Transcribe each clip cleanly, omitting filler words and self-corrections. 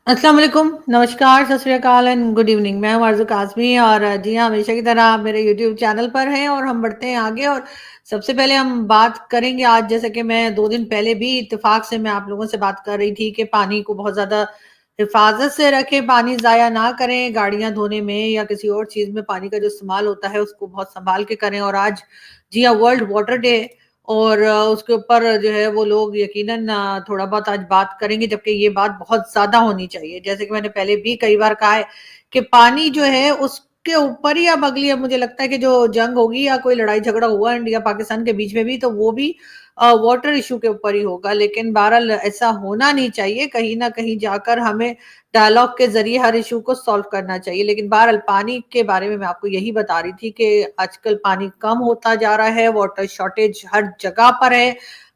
अस्सलाम वालेकुम, नमस्कार, सत श्री अकाल एंड गुड इवनिंग। मैं हूँ आरज़ू काज़मी और जी हाँ, हमेशा की तरह आप मेरे यूट्यूब चैनल पर हैं और हम बढ़ते हैं आगे। और सबसे पहले हम बात करेंगे आज, जैसे कि मैं 2 दिन पहले भी इत्तेफ़ाक से मैं आप लोगों से बात कर रही थी कि पानी को बहुत ज़्यादा हिफ़ाज़त से रखें, पानी ज़ाया ना करें, गाड़ियाँ धोने में या किसी और चीज़ में पानी का जो इस्तेमाल होता है, उसको बहुत सँभाल के करें। और आज जी हाँ, वर्ल्ड वाटर डे है और उसके ऊपर जो है वो लोग यकीनन थोड़ा बहुत आज बात करेंगे, जबकि ये बात बहुत ज़्यादा होनी चाहिए। जैसे कि मैंने पहले भी कई बार कहा है कि पानी जो है उसके ऊपर ही अब अगली, अब मुझे लगता है कि जो जंग होगी या कोई लड़ाई झगड़ा हुआ इंडिया पाकिस्तान के बीच में भी, तो वो भी वाटर इश्यू के ऊपर ही होगा। लेकिन बहरहाल ऐसा होना नहीं चाहिए, कहीं न कहीं जाकर हमें डायलॉग के ज़रिए हर इश्यू को सॉल्व करना चाहिए। लेकिन बहरहाल पानी के बारे में मैं आपको यही बता रही थी कि आजकल पानी कम होता जा रहा है, वाटर शॉर्टेज हर जगह पर है,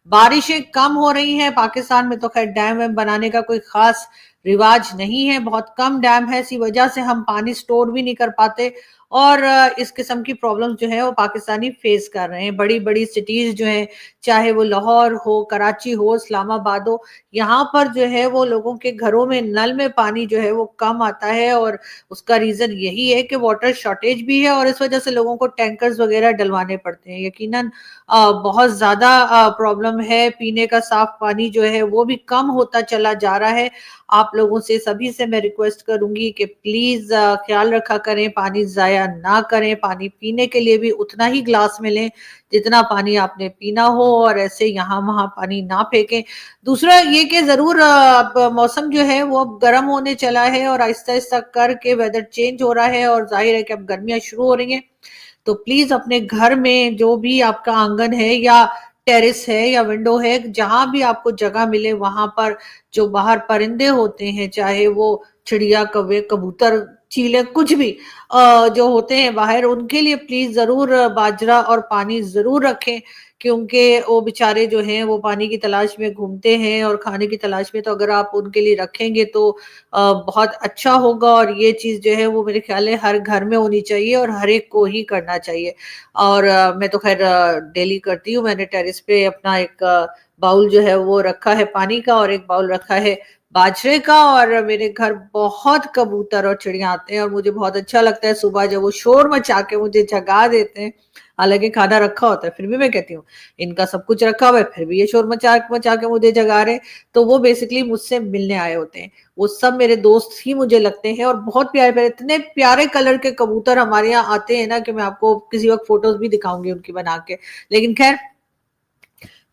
बारिशें कम हो रही हैं। पाकिस्तान में तो खैर डैम वैम बनाने का कोई ख़ास रिवाज नहीं है, बहुत कम डैम है, इसी वजह से हम पानी स्टोर भी नहीं कर पाते और इस किस्म की प्रॉब्लम्स जो है वो पाकिस्तानी फेस कर रहे हैं। बड़ी-बड़ी सिटीज़ जो हैं, चाहे वो लाहौर हो, कराची हो, इस्लामाबाद हो, यहाँ पर जो है वो लोगों के घरों में नल में पानी जो है वो कम आता है और उसका रीज़न यही है कि वाटर शॉर्टेज भी है और इस वजह से लोगों को टैंकर्स वगैरह डलवाने पड़ते हैं। यकीनन बहुत ज़्यादा प्रॉब्लम है, पीने का साफ पानी जो है वो भी कम होता चला जा रहा है। आप लोगों से, सभी से मैं रिक्वेस्ट करूँगी कि प्लीज़ ख़्याल रखा करें, पानी ज़ाया ना करें, पानी पीने के लिए भी उतना ही ग्लास में लें जितना पानी आपने पीना हो और ऐसे यहाँ-वहाँ पानी ना फेंकें। दूसरा ये कि ज़रूर अब मौसम जो है वो अब गर्म होने चला है और आहिस्ता-आहिस्ता करके वेदर चेंज हो रहा है और ज़ाहिर है कि अब गर्मियाँ शुरू हो रही हैं। तो प्लीज़ अपने घर में जो भी आपका आंगन है या टेरेस है या विंडो है, जहाँ भी आपको जगह मिले वहाँ पर जो बाहर परिंदे होते हैं, चाहे वो चिड़िया, कौवे, कबूतर, चीलें, कुछ भी जो होते हैं बाहर, उनके लिए प्लीज़ ज़रूर बाजरा और पानी ज़रूर रखें, क्योंकि वो बेचारे जो हैं वो पानी की तलाश में घूमते हैं और खाने की तलाश में, तो अगर आप उनके लिए रखेंगे तो बहुत अच्छा होगा और ये चीज़ जो है वो मेरे ख़्याल है हर घर में होनी चाहिए और हर एक को ही करना चाहिए। और मैं तो ख़ैर डेली करती हूँ, मैंने टेरेस पे अपना एक बाउल जो है वो रखा है पानी का और एक बाउल रखा है बाजरे का और मेरे घर बहुत कबूतर और चिड़िया आते हैं और मुझे बहुत अच्छा लगता है सुबह जब वो शोर मचा के मुझे जगा देते हैं। हालाँकि खाना रखा होता है, फिर भी मैं कहती हूँ, इनका सब कुछ रखा हुआ है, फिर भी ये शोर मचा मचा के मुझे जगा रहे हैं, तो वो बेसिकली मुझसे मिलने आए होते हैं। वो सब मेरे दोस्त ही मुझे लगते हैं और बहुत प्यारे-प्यारे, इतने प्यारे कलर के कबूतर हमारे यहाँ आते हैं ना कि मैं आपको किसी वक़्त फ़ोटोज़ भी दिखाऊँगी उनकी बना के। लेकिन ख़ैर,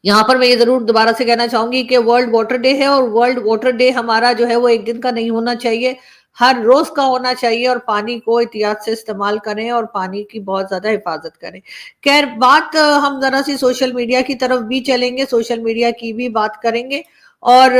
यहाँ पर मैं ये ज़रूर दोबारा से कहना चाहूँगी कि वर्ल्ड वाटर डे है और वर्ल्ड वाटर डे हमारा जो है वो एक दिन का नहीं होना चाहिए, हर रोज़ का होना चाहिए और पानी को एहतियात से इस्तेमाल करें और पानी की बहुत ज़्यादा हिफ़ाज़त करें। ख़ैर बात हम ज़रा-सी सोशल मीडिया की तरफ भी चलेंगे, सोशल मीडिया की भी बात करेंगे और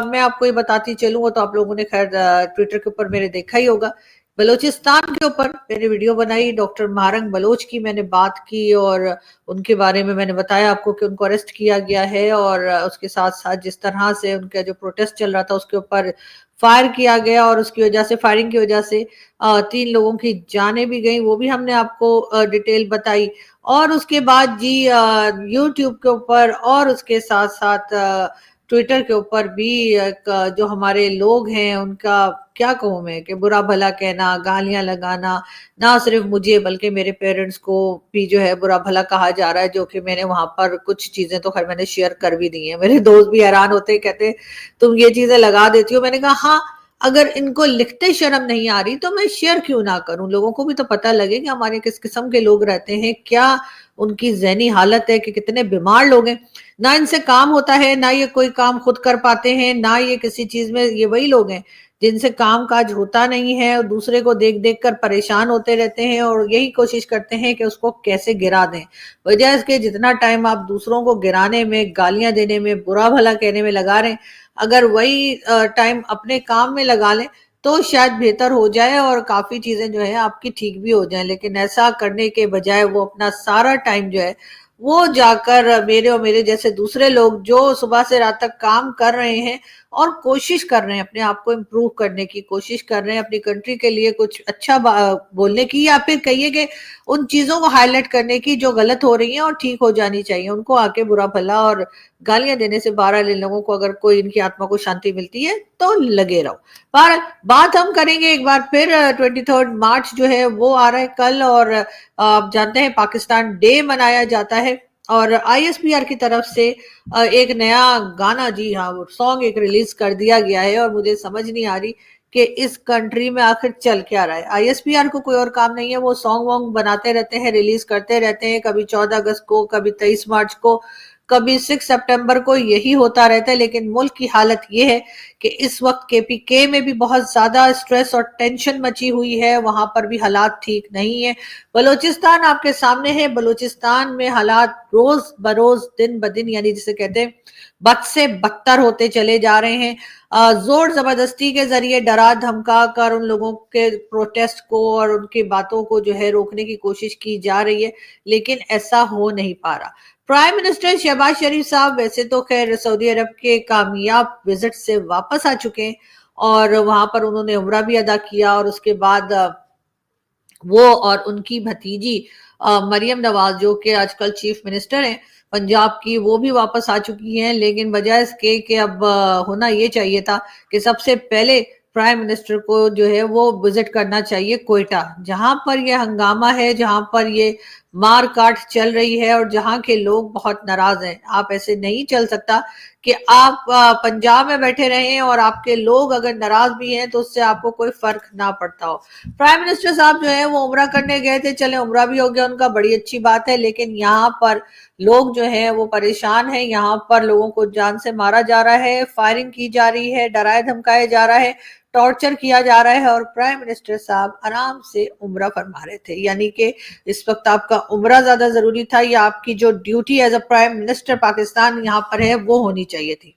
मैं आपको ये बताती चलूँ, वो तो आप लोगों ने ख़ैर ट्विटर के ऊपर मेरे देखा ही होगा। बलूचिस्तान के ऊपर मैंने वीडियो बनाई, डॉक्टर महारंग बलोच की मैंने बात की और उनके बारे में मैंने बताया आपको कि उनको अरेस्ट किया गया है और उसके साथ-साथ जिस तरह से उनका जो प्रोटेस्ट चल रहा था उसके ऊपर फायर किया गया और उसकी वजह से, फायरिंग की वजह से 3 लोगों की जानें भी गईं, वो भी हमने आपको डिटेल बताई। और उसके बाद जी यूट्यूब के ऊपर और उसके साथ-साथ ट्विटर के ऊपर भी एक जो हमारे लोग हैं उनका क्या कहूँ मैं कि बुरा-भला कहना, गालियाँ लगाना, ना सिर्फ़ मुझे बल्कि मेरे पेरेंट्स को भी जो है बुरा-भला कहा जा रहा है, जो कि मैंने वहाँ पर कुछ चीज़ें तो ख़ैर मैंने शेयर कर भी दी हैं। मेरे दोस्त भी हैरान होते हैं, कहते हैं, "तुम ये चीज़ें लगा देती हो।" मैंने कहा, "हाँ, अगर इनको लिखते शर्म नहीं आ रही, तो मैं शेयर क्यों ना करूँ? लोगों को भी तो पता लगे कि हमारे किस किस्म के लोग रहते हैं, क्या उनकी ज़हनी हालत है, कि कितने बीमार लोग हैं। ना इनसे काम होता है, ना ये कोई काम खुद कर पाते हैं, ना ये किसी चीज़ में, ये वही लोग हैं जिनसे काम-काज होता नहीं है और दूसरे को देख-देख कर परेशान होते रहते हैं और यही कोशिश करते हैं कि उसको कैसे गिरा दें। वजह इसके जितना टाइम आप दूसरों को गिराने में, गालियाँ देने में, बुरा-भला कहने में लगा रहे हैं, अगर वही टाइम अपने काम में लगा लें, तो शायद बेहतर हो जाए और काफ़ी चीज़ें जो है आपकी ठीक भी हो जाएँ। लेकिन ऐसा करने के बजाय वो अपना सारा टाइम जो है, वो जाकर मेरे और मेरे जैसे दूसरे लोग जो सुबह से रात तक काम कर रहे हैं और कोशिश कर रहे हैं अपने आप को इम्प्रूव करने की, कोशिश कर रहे हैं अपनी कंट्री के लिए कुछ अच्छा बोलने की, या फिर कहिए कि उन चीजों को हाईलाइट करने की जो गलत हो रही हैं और ठीक हो जानी चाहिए। उनको आके बुरा भला और गालियां देने से 12 लोगों को अगर कोई इनकी आत्मा को शांति मिलती है तो लगे रहो। पर बात हम करेंगे एक बार फिर 23 मार्च जो है वो आ रहा है कल, और आप जानते हैं पाकिस्तान डे मनाया जाता है, और आईएसपीआर की तरफ से एक नया गाना, जी हाँ, सॉन्ग एक रिलीज कर दिया गया है, और मुझे समझ नहीं आ रही कि इस कंट्री में आखिर चल क्या रहा है। आईएसपीआर को कोई और काम नहीं है, वो सॉन्ग वॉन्ग बनाते रहते हैं, रिलीज करते रहते हैं, कभी 14 अगस्त को, कभी 23 मार्च को, कभी 6 सितंबर को, यही होता रहता है। लेकिन मुल्क की हालत ये है कि इस वक्त केपीके में भी बहुत ज्यादा स्ट्रेस और टेंशन मची हुई है, वहां पर भी हालात ठीक नहीं है। बलूचिस्तान आपके सामने है, बलूचिस्तान में हालात रोज बरोज दिन ब दिन, यानी जिसे कहते हैं बद से बदतर होते चले जा रहे हैं। जोर जबरदस्ती के जरिए डरा धमका कर उन लोगों के प्रोटेस्ट को और उनकी बातों को जो है रोकने की कोशिश की जा रही है, लेकिन ऐसा हो नहीं पा रहा। प्राइम मिनिस्टर शहबाज शरीफ साहब वैसे तो खैर सऊदी अरब के कामयाब विजिट से वापस आ चुके हैं, और वहां पर उन्होंने उम्रा भी अदा किया, और उसके बाद वो और उनकी भतीजी मरियम नवाज, जो कि आजकल चीफ मिनिस्टर हैं पंजाब की, वो भी वापस आ चुकी हैं। लेकिन बजाय इसके कि अब होना ये चाहिए था कि सबसे पहले प्राइम मिनिस्टर को जो है वो विजिट करना चाहिए कोयटा, जहां पर ये हंगामा है, जहां पर ये मार काट चल रही है, और जहां के लोग बहुत नाराज हैं। आप ऐसे नहीं चल सकता कि आप पंजाब में बैठे रहें और आपके लोग अगर नाराज भी हैं तो उससे आपको कोई फर्क ना पड़ता हो। प्राइम मिनिस्टर साहब जो है वो उम्रा करने गए थे, चले उम्रा भी हो गया उनका, बड़ी अच्छी बात है, लेकिन यहाँ पर लोग जो है वो परेशान हैं। यहाँ पर लोगों को जान से मारा जा रहा है, फायरिंग की जा रही है, डराए धमकाए जा रहा है, टॉर्चर किया जा रहा है, और प्राइम मिनिस्टर साहब आराम से उम्रा फरमा रहे थे। यानी कि इस वक्त आपका उम्रा ज्यादा जरूरी था, या आपकी जो duty as a prime minister Pakistan यहाँ पर है वो होनी चाहिए थी।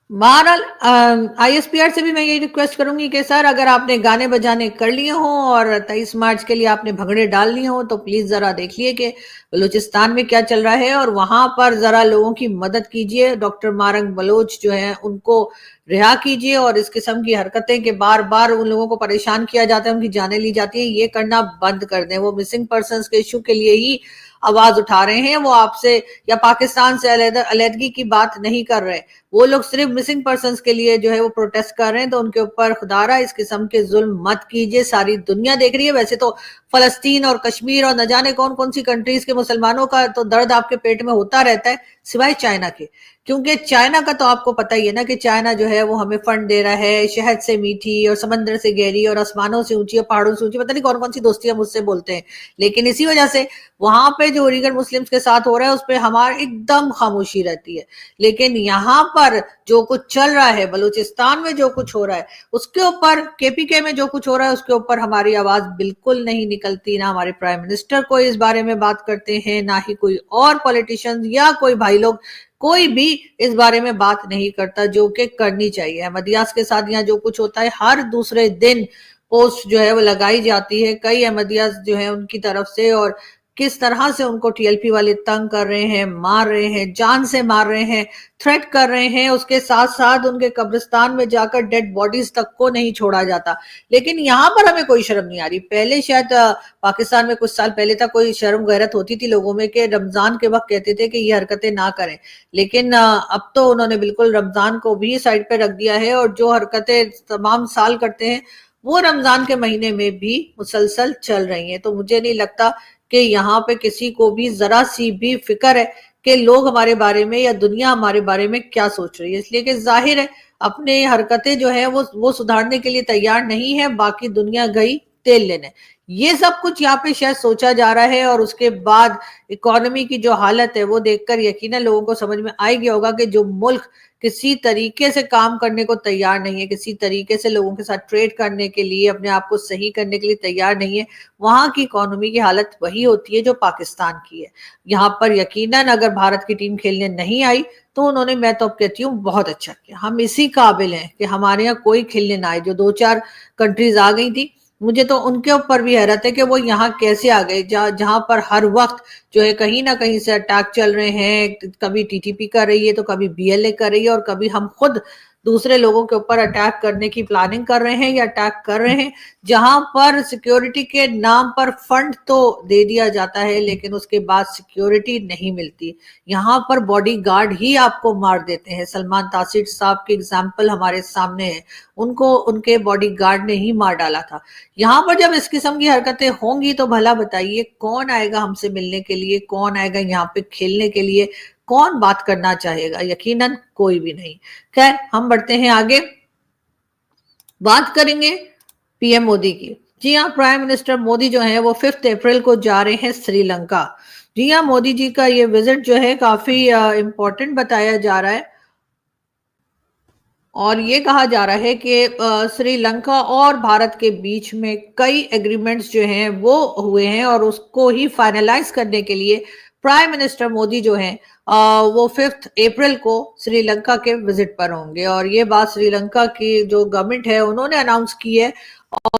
बहरहाल आईएसपीआर से भी मैं यही रिक्वेस्ट करूंगी कि सर, अगर आपने गाने बजाने कर लिए हों और 23 मार्च के लिए आपने भंगड़े डाल लिए हों, तो प्लीज जरा देखिए कि बलूचिस्तान में क्या चल रहा है, और वहां पर जरा लोगों की मदद कीजिए। डॉक्टर मारंग बलोच जो है उनको रिहा कीजिए, और इस किस्म की हरकतें के बार बार उन लोगों को परेशान किया जाता है, उनकी जानें ली जाती है, ये करना बंद कर दें। वो मिसिंग पर्सन के इशू के लिए ही आवाज उठा रहे हैं, वो आपसे या पाकिस्तान से अलहदगी की बात नहीं कर रहे। वो लोग सिर्फ मिसिंग पर्संस के लिए जो है वो प्रोटेस्ट कर रहे हैं, तो उनके ऊपर खुदारा इस किस्म के जुल्म मत कीजिए। सारी दुनिया देख रही है। वैसे तो फलस्तीन और कश्मीर और न जाने कौन कौन सी कंट्रीज के मुसलमानों का तो दर्द आपके पेट में होता रहता है, सिवाय चाइना के। क्योंकि चाइना का तो आपको पता ही है ना कि चाइना जो है वो हमें फंड दे रहा है, शहद से मीठी और समंदर से गहरी और आसमानों से ऊंची और पहाड़ों से ऊंची, पता नहीं कौन कौन सी दोस्तियां मुझसे बोलते हैं। लेकिन इसी वजह से वहां पे जो उइगर मुस्लिम्स के साथ हो रहा है उस पर हमारी एकदम खामोशी रहती है। लेकिन यहाँ पर जो कुछ चल रहा है, बलूचिस्तान में जो कुछ हो रहा है, उसके ऊपर, केपीके में जो कुछ हो रहा है उसके ऊपर हमारी आवाज बिल्कुल नहीं निकलती। ना हमारे प्राइम मिनिस्टर कोई इस बारे में बात करते हैं, ना ही कोई और पॉलिटिशियन या कोई भाई लोग, कोई भी इस बारे में बात नहीं करता, जो कि करनी चाहिए। अहमदियास के साथ यहाँ जो कुछ होता है, हर दूसरे दिन पोस्ट जो है वो लगाई जाती है कई अहमदियास जो है उनकी तरफ से, और किस तरह से उनको टीएलपी वाले तंग कर रहे हैं, मार रहे हैं, जान से मार रहे हैं, थ्रेट कर रहे हैं। उसके साथ साथ उनके कब्रिस्तान में जाकर डेड बॉडीज तक को नहीं छोड़ा जाता। लेकिन यहाँ पर हमें कोई शर्म नहीं आ रही। पहले शायद पाकिस्तान में कुछ साल पहले तक कोई शर्म गैरत होती थी लोगों में कि रमजान के वक्त कहते थे कि ये हरकतें ना करें, लेकिन अब तो उन्होंने बिल्कुल रमजान को भी साइड पे रख दिया है, और जो हरकतें तमाम साल करते हैं वो रमजान के महीने में भी मुसलसल चल रही हैं। तो मुझे नहीं लगता कि यहाँ पे किसी को भी जरा सी भी फिक्र है कि लोग हमारे बारे में या दुनिया हमारे बारे में क्या सोच रही है। इसलिए कि जाहिर है अपने हरकतें जो है वो सुधारने के लिए तैयार नहीं है, बाकी दुनिया गई तेल लेने। ये सब कुछ यहाँ पे शायद सोचा जा रहा है, और उसके बाद इकोनॉमी की जो हालत है वो देखकर यकीनन लोगों को समझ में आ गया होगा कि जो मुल्क किसी तरीके से काम करने को तैयार नहीं है, किसी तरीके से लोगों के साथ ट्रेड करने के लिए, अपने आप को सही करने के लिए तैयार नहीं है, वहां की इकोनॉमी की हालत वही होती है जो पाकिस्तान की है। यहाँ पर यकीनन अगर भारत की टीम खेलने नहीं आई तो उन्होंने, मैं तो अब कहती हूँ, बहुत अच्छा किया। हम इसी काबिल हैं कि हमारे यहाँ कोई खेलने ना आए। जो 2-4 कंट्रीज आ गई थी मुझे तो उनके ऊपर भी हैरत है कि वो यहाँ कैसे आ गए, जहां पर हर वक्त जो है कहीं ना कहीं से अटैक चल रहे हैं। कभी टीटीपी कर रही है तो कभी बीएलए कर रही है, और कभी हम खुद दूसरे लोगों के ऊपर अटैक करने की प्लानिंग कर रहे हैं या अटैक कर रहे हैं, जहां पर सिक्योरिटी के नाम पर फंड तो दे दिया जाता है लेकिन उसके बाद सिक्योरिटी नहीं मिलती। यहाँ पर बॉडी गार्ड ही आपको मार देते हैं। सलमान तासीर साहब की एग्जाम्पल हमारे सामने है, उनको उनके बॉडी गार्ड ने ही मार डाला था। यहाँ पर जब इस किस्म की हरकतें होंगी तो भला बताइए कौन आएगा हमसे मिलने के लिए, कौन आएगा यहाँ पे खेलने के लिए, कौन बात करना चाहेगा? यकीनन कोई भी नहीं। खैर, हम बढ़ते हैं आगे, बात करेंगे पीएम मोदी की। जी हाँ, प्राइम मिनिस्टर मोदी जो है वो 5 अप्रैल को जा रहे हैं श्रीलंका। जी हाँ, मोदी जी का ये विजिट जो है काफी इंपॉर्टेंट बताया जा रहा है, और ये कहा जा रहा है कि श्रीलंका और भारत के बीच में कई एग्रीमेंट्स जो हैं वो हुए हैं, और उसको ही फाइनलाइज करने के लिए प्राइम मिनिस्टर मोदी जो हैं वो 5 अप्रैल को श्रीलंका के विजिट पर होंगे। और ये बात श्रीलंका की जो गवर्नमेंट है उन्होंने अनाउंस की है,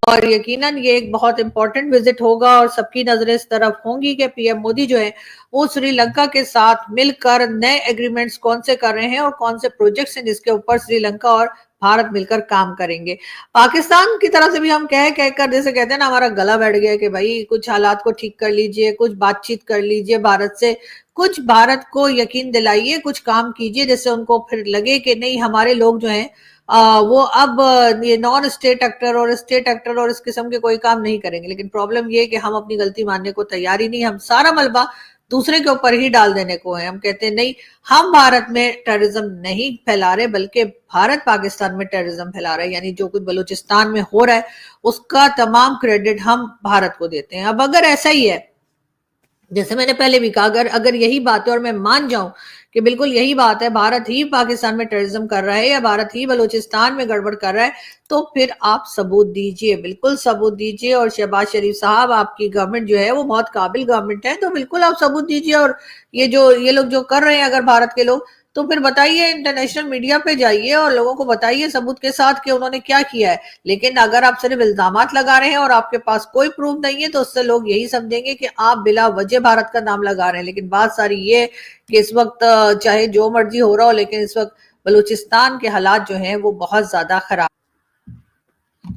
और यकीनन ये एक बहुत इंपॉर्टेंट विजिट होगा, और सबकी नजरें इस तरफ होंगी कि पीएम मोदी जो है वो श्रीलंका के साथ मिलकर नए एग्रीमेंट्स कौन से कर रहे हैं और कौन से प्रोजेक्ट्स हैं जिसके ऊपर श्रीलंका और भारत मिलकर काम करेंगे। पाकिस्तान की तरफ से भी हम कह कहकर, जैसे कहते हैं ना, हमारा गला बैठ गया कि भाई कुछ हालात को ठीक कर लीजिए, कुछ बातचीत कर लीजिए भारत से, कुछ भारत को यकीन दिलाइए, कुछ काम कीजिए जिससे उनको फिर लगे कि नहीं, हमारे लोग जो हैं वो अब ये नॉन स्टेट एक्टर और स्टेट एक्टर और इस किस्म के कोई काम नहीं करेंगे। लेकिन प्रॉब्लम ये है कि हम अपनी गलती मानने को तैयार ही नहीं, हम सारा मलबा दूसरे के ऊपर ही डाल देने को है। हम कहते हैं नहीं, हम भारत में टेररिज्म नहीं फैला रहे, बल्कि भारत पाकिस्तान में टेररिज्म फैला रहा है। यानी जो कुछ बलूचिस्तान में हो रहा है उसका तमाम क्रेडिट हम भारत को देते हैं। अब अगर ऐसा ही है, जैसे मैंने पहले भी कहा, अगर अगर यही बात है और मैं मान जाऊं कि बिल्कुल यही बात है, भारत ही पाकिस्तान में टेररिज्म कर रहा है या भारत ही बलूचिस्तान में गड़बड़ कर रहा है, तो फिर आप सबूत दीजिए, बिल्कुल सबूत दीजिए। और शहबाज शरीफ साहब, आपकी गवर्नमेंट जो है वो बहुत काबिल गवर्नमेंट है, तो बिल्कुल आप सबूत दीजिए। और ये लोग जो कर रहे हैं अगर भारत के लोग, तो फिर बताइए, इंटरनेशनल मीडिया पे जाइए और लोगों को बताइए सबूत के साथ कि उन्होंने क्या किया है। लेकिन अगर आप सिर्फ इल्जामात लगा रहे हैं और आपके पास कोई प्रूफ नहीं है, तो उससे लोग यही समझेंगे कि आप बिला वजह भारत का नाम लगा रहे हैं। लेकिन बात सारी ये कि इस वक्त चाहे जो मर्जी हो रहा हो, लेकिन इस वक्त बलूचिस्तान के हालात जो हैं वो बहुत ज्यादा खराब।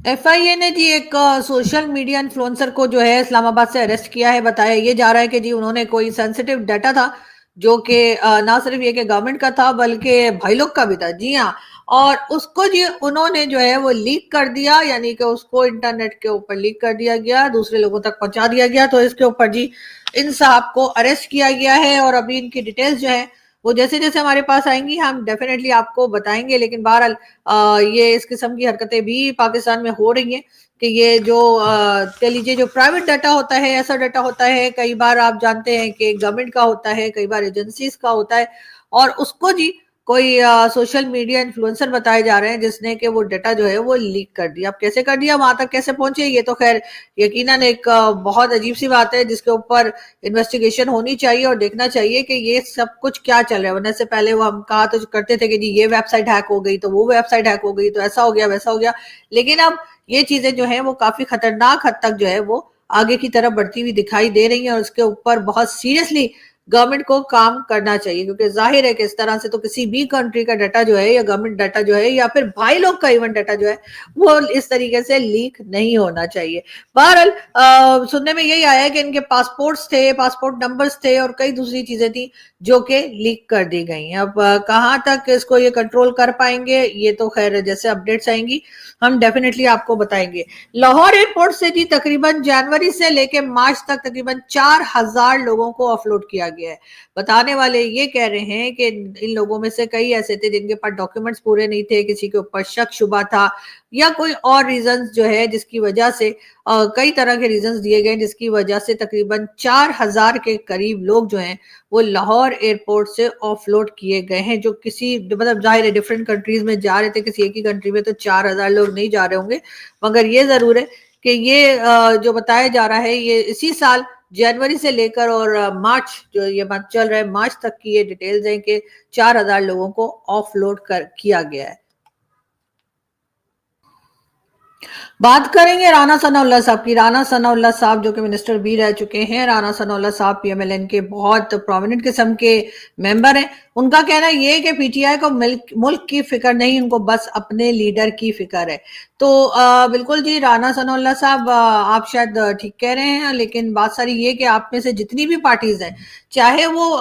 एफआईए ने जी एक सोशल मीडिया इन्फ्लुएंसर को जो है इस्लामाबाद से अरेस्ट किया है। बताया ये जा रहा है कि जी उन्होंने कोई सेंसिटिव डाटा था जो कि ना सिर्फ ये कि गवर्नमेंट का था बल्कि भाई लोग का भी था। जी हाँ, और उसको जी उन्होंने जो है वो लीक कर दिया, यानी कि उसको इंटरनेट के ऊपर लीक कर दिया गया, दूसरे लोगों तक पहुंचा दिया गया। तो इसके ऊपर जी इन साहब को अरेस्ट किया गया है, और अभी इनकी डिटेल्स जो है वो जैसे जैसे हमारे पास आएंगी हम डेफिनेटली आपको बताएंगे। लेकिन बहरहाल ये इस किस्म की हरकतें भी पाकिस्तान में हो रही हैं कि ये जो कह लीजिए जो प्राइवेट डाटा होता है, ऐसा डाटा होता है, कई बार आप जानते हैं कि गवर्नमेंट का होता है, कई बार एजेंसीज का होता है, और उसको जी कोई सोशल मीडिया इन्फ्लुएंसर बताए जा रहे हैं जिसने कि वो डाटा जो है वो लीक कर दिया। अब कैसे कर दिया, वहां तक कैसे पहुंचे, ये तो खैर यकीनन एक बहुत अजीब सी बात है जिसके ऊपर इन्वेस्टिगेशन होनी चाहिए और देखना चाहिए कि ये सब कुछ क्या चल रहा है। वरना से पहले वो हम कहा तो करते थे कि जी ये वेबसाइट हैक हो गई तो वो वेबसाइट हैक हो गई, तो ऐसा हो गया वैसा हो गया। लेकिन अब ये चीजें जो है वो काफी खतरनाक हद तक जो है वो आगे की तरफ बढ़ती हुई दिखाई दे रही है, और उसके ऊपर बहुत सीरियसली गवर्नमेंट को काम करना चाहिए। क्योंकि जाहिर है कि इस तरह से तो किसी भी कंट्री का डाटा जो है या गवर्नमेंट डाटा जो है या फिर भाई लोग का इवन डाटा जो है वो इस तरीके से लीक नहीं होना चाहिए। बहरहाल सुनने में यही आया है कि इनके पासपोर्ट्स थे, पासपोर्ट नंबर्स थे और कई दूसरी चीजें थी जो कि लीक कर दी गई हैं। अब कहाँ तक इसको ये कंट्रोल कर पाएंगे, ये तो खैर जैसे अपडेट्स आएंगी हम डेफिनेटली आपको बताएंगे। लाहौर एयरपोर्ट से जी तकरीबन जनवरी से लेकर मार्च तक तकरीबन 4000 लोगों को ऑफलोड किया गया है। बताने वाले ये कह रहे हैं कि इन लोगों में से कई ऐसे थे जिनके पास डॉक्यूमेंट्स पूरे नहीं थे, किसी के ऊपर शक शुबा था, या कोई और रीजंस जो है जिसकी वजह से कई तरह के रीजंस दिए गए जिसकी वजह से तकरीबन 4000 के करीब लोग जो हैं वो लाहौर एयरपोर्ट से ऑफलोड किए गए हैं। जो किसी मतलब जाहिर है डिफरेंट कंट्रीज में जा रहे थे, किसी एक ही कंट्री में तो 4000 लोग नहीं जा रहे होंगे, मगर ये जरूर है कि ये जो बताया जा रहा है ये इसी साल जनवरी से लेकर और मार्च जो ये मंथ चल रहा है मार्च तक की ये डिटेल्स हैं कि 4000 लोगों को ऑफलोड कर किया गया है। बात करेंगे राणा सनाउल्लाह साहब की। राणा सनाउल्लाह साहब जो कि मिनिस्टर भी रह चुके हैं। राणा सनाउल्लाह साहब पीएमएलएन के बहुत प्रोमिनेंट किस्म के मेंबर हैं। उनका कहना ये है कि पीटीआई को मुल्क की फिक्र नहीं, उनको बस अपने लीडर की फिक्र है। तो बिल्कुल जी राणा सनाउल्लाह साहब, आप शायद ठीक कह रहे हैं, लेकिन बात सारी ये कि आप में से जितनी भी पार्टीज हैं, चाहे वो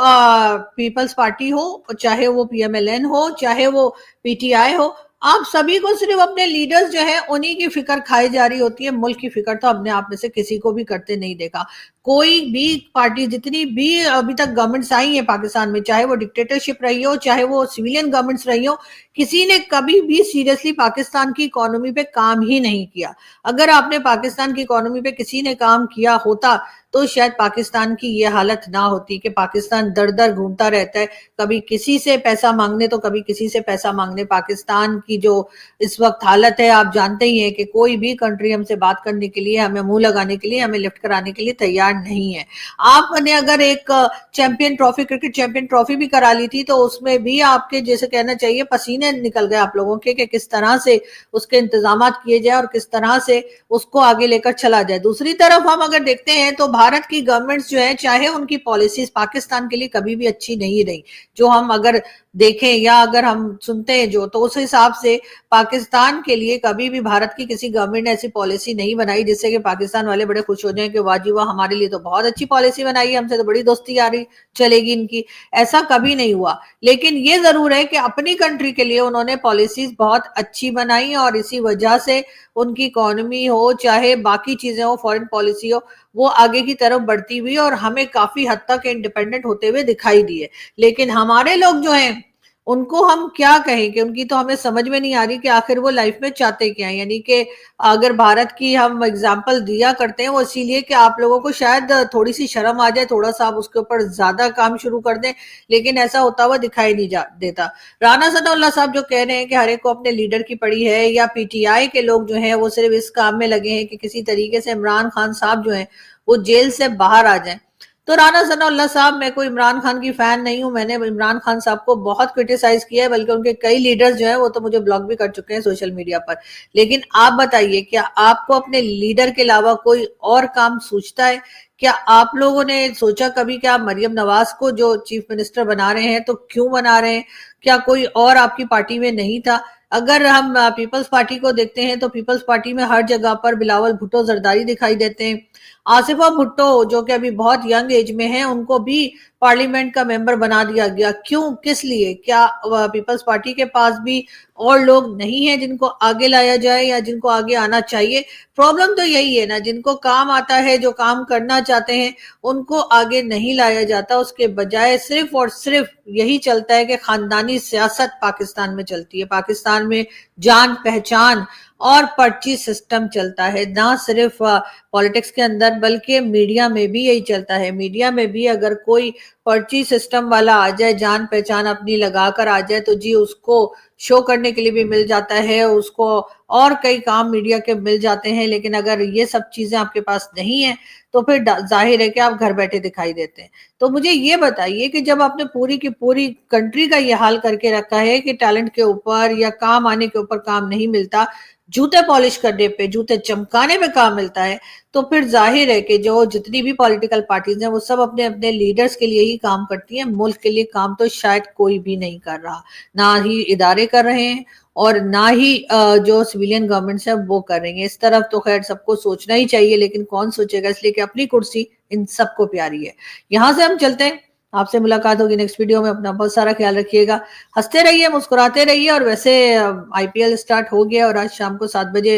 पीपल्स पार्टी हो, चाहे वो पीएमएलएन हो, चाहे वो पीटीआई हो, आप सभी को सिर्फ अपने लीडर्स जो है उन्हीं की फिक्र खाई जा रही होती है। मुल्क की फिक्र तो अपने आप में से किसी को भी करते नहीं देखा। कोई भी पार्टी, जितनी भी अभी तक गवर्नमेंट्स आई है पाकिस्तान में, चाहे वो डिक्टेटरशिप रही हो, चाहे वो सिविलियन गवर्नमेंट्स रही हो, किसी ने कभी भी सीरियसली पाकिस्तान की इकोनॉमी पे काम ही नहीं किया। अगर आपने पाकिस्तान की इकोनॉमी पे किसी ने काम किया होता तो शायद पाकिस्तान की ये हालत ना होती कि पाकिस्तान दर दर घूमता रहता है, कभी किसी से पैसा मांगने तो कभी किसी से पैसा मांगने। पाकिस्तान की जो इस वक्त हालत है, आप जानते ही हैं कि कोई भी कंट्री हमसे बात करने के लिए, हमें मुंह लगाने के लिए, हमें लिफ्ट कराने के लिए तैयार नहीं है। आपने अगर एक champion trophy, cricket champion trophy भी करा ली थी, तो उसमें भी आपके, जैसे कहना चाहिए, पसीने निकल गए आप लोगों के कि किस तरह से उसके इंतजाम किए जाए और किस तरह से उसको आगे लेकर चला जाए। दूसरी तरफ हम अगर देखते हैं तो भारत की गवर्नमेंट्स जो है, चाहे उनकी पॉलिसीज पाकिस्तान के लिए कभी भी अच्छी नहीं रही, जो हम अगर देखें या अगर हम सुनते हैं जो, तो उस हिसाब से पाकिस्तान के लिए कभी भी भारत की किसी गवर्नमेंट ने ऐसी पॉलिसी नहीं बनाई जिससे कि पाकिस्तान वाले बड़े खुश हो जाएं कि वाह जी वाह, हमारे लिए तो बहुत अच्छी पॉलिसी बनाई है, हमसे तो बड़ी दोस्ती आ रही चलेगी इनकी। ऐसा कभी नहीं हुआ। लेकिन ये जरूर है कि अपनी कंट्री के लिए उन्होंने पॉलिसीज बहुत अच्छी बनाई और इसी वजह से उनकी इकोनॉमी हो, चाहे बाकी चीजें हो, फॉरेन पॉलिसी हो, वो आगे की तरफ बढ़ती हुई और हमें काफी हद तक इंडिपेंडेंट होते हुए दिखाई दिए। लेकिन हमारे लोग जो हैं, उनको हम क्या कहें कि उनकी तो हमें समझ में नहीं आ रही कि आखिर वो लाइफ में चाहते क्या है। यानी कि अगर भारत की हम एग्जांपल दिया करते हैं वो इसीलिए कि आप लोगों को शायद थोड़ी सी शर्म आ जाए, थोड़ा सा आप उसके ऊपर ज्यादा काम शुरू कर दें, लेकिन ऐसा होता हुआ दिखाई नहीं देता। राणा सनाउल्लाह साहब जो कह रहे हैं कि हर एक को अपने लीडर की पड़ी है, या पीटीआई के लोग जो हैं वो सिर्फ इस काम में लगे हैं कि किसी तरीके से इमरान खान साहब जो है वो जेल से बाहर आ जाए। तो राणा सनाउल्लाह साहब, मैं कोई इमरान खान की फैन नहीं हूं, मैंने इमरान खान साहब को बहुत क्रिटिसाइज किया है, बल्कि उनके कई लीडर्स जो हैं वो तो मुझे ब्लॉक भी कर चुके हैं सोशल मीडिया पर। लेकिन आप बताइए, क्या आपको अपने लीडर के अलावा कोई और काम सूझता है? क्या आप लोगों ने सोचा कभी कि आप मरियम नवाज को जो चीफ मिनिस्टर बना रहे हैं तो क्यों बना रहे हैं? क्या कोई और आपकी पार्टी में नहीं था? अगर हम पीपल्स पार्टी को देखते हैं तो पीपल्स पार्टी में हर जगह पर बिलावल भुट्टो जरदारी दिखाई देते हैं। आसिफा भुट्टो जो कि अभी बहुत यंग एज में है, उनको भी पार्लियामेंट का मेंबर बना दिया गया। क्यों, किस लिए? क्या पीपल्स पार्टी के पास भी और लोग नहीं है जिनको आगे लाया जाए या जिनको आगे आना चाहिए? प्रॉब्लम तो यही है ना, जिनको काम आता है, जो काम करना चाहते हैं, उनको आगे नहीं लाया जाता। उसके बजाय सिर्फ और सिर्फ यही चलता है कि खानदानी सियासत पाकिस्तान में चलती है। पाकिस्तान में जान पहचान और पर्ची सिस्टम चलता है, ना सिर्फ पॉलिटिक्स के अंदर बल्कि मीडिया में भी यही चलता है। मीडिया में भी अगर कोई पर्ची सिस्टम वाला आ जाए, जान पहचान अपनी लगा कर आ जाए, तो जी उसको शो करने के लिए भी मिल जाता है, उसको और कई काम मीडिया के मिल जाते हैं। लेकिन अगर ये सब चीजें आपके पास नहीं है तो फिर जाहिर है कि आप घर बैठे दिखाई देते हैं। तो मुझे ये बताइए कि जब आपने पूरी की पूरी कंट्री का ये हाल करके रखा है कि टैलेंट के ऊपर या काम आने के ऊपर काम नहीं मिलता, जूते पॉलिश करने पे, जूते चमकाने पे काम मिलता है, तो फिर जाहिर है कि जो जितनी भी पॉलिटिकल पार्टीज हैं वो सब अपने अपने लीडर्स के लिए ही काम करती हैं। मुल्क के लिए काम तो शायद कोई भी नहीं कर रहा, ना ही इदारे कर रहे हैं और ना ही जो सिविलियन गवर्नमेंट्स है वो कर रही है। इस तरफ तो खैर सबको सोचना ही चाहिए, लेकिन कौन सोचेगा, इसलिए कि अपनी कुर्सी इन सबको प्यारी है। यहां से हम चलते हैं, आपसे मुलाकात होगी नेक्स्ट वीडियो में। अपना बहुत सारा ख्याल रखिएगा, हंसते रहिए, मुस्कुराते रहिए। और वैसे आईपीएल स्टार्ट हो गया और आज शाम को 7 बजे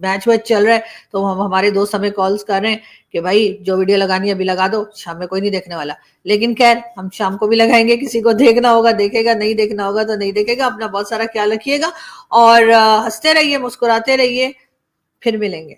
मैच वैच चल रहा है, तो हम हमारे दोस्त हमें कॉल्स कर रहे हैं कि भाई जो वीडियो लगानी है अभी लगा दो, शाम में कोई नहीं देखने वाला। लेकिन खैर हम शाम को भी लगाएंगे, किसी को देखना होगा देखेगा, नहीं देखना होगा तो नहीं देखेगा। अपना बहुत सारा ख्याल रखिएगा और हंसते रहिए, मुस्कुराते रहिए। फिर मिलेंगे।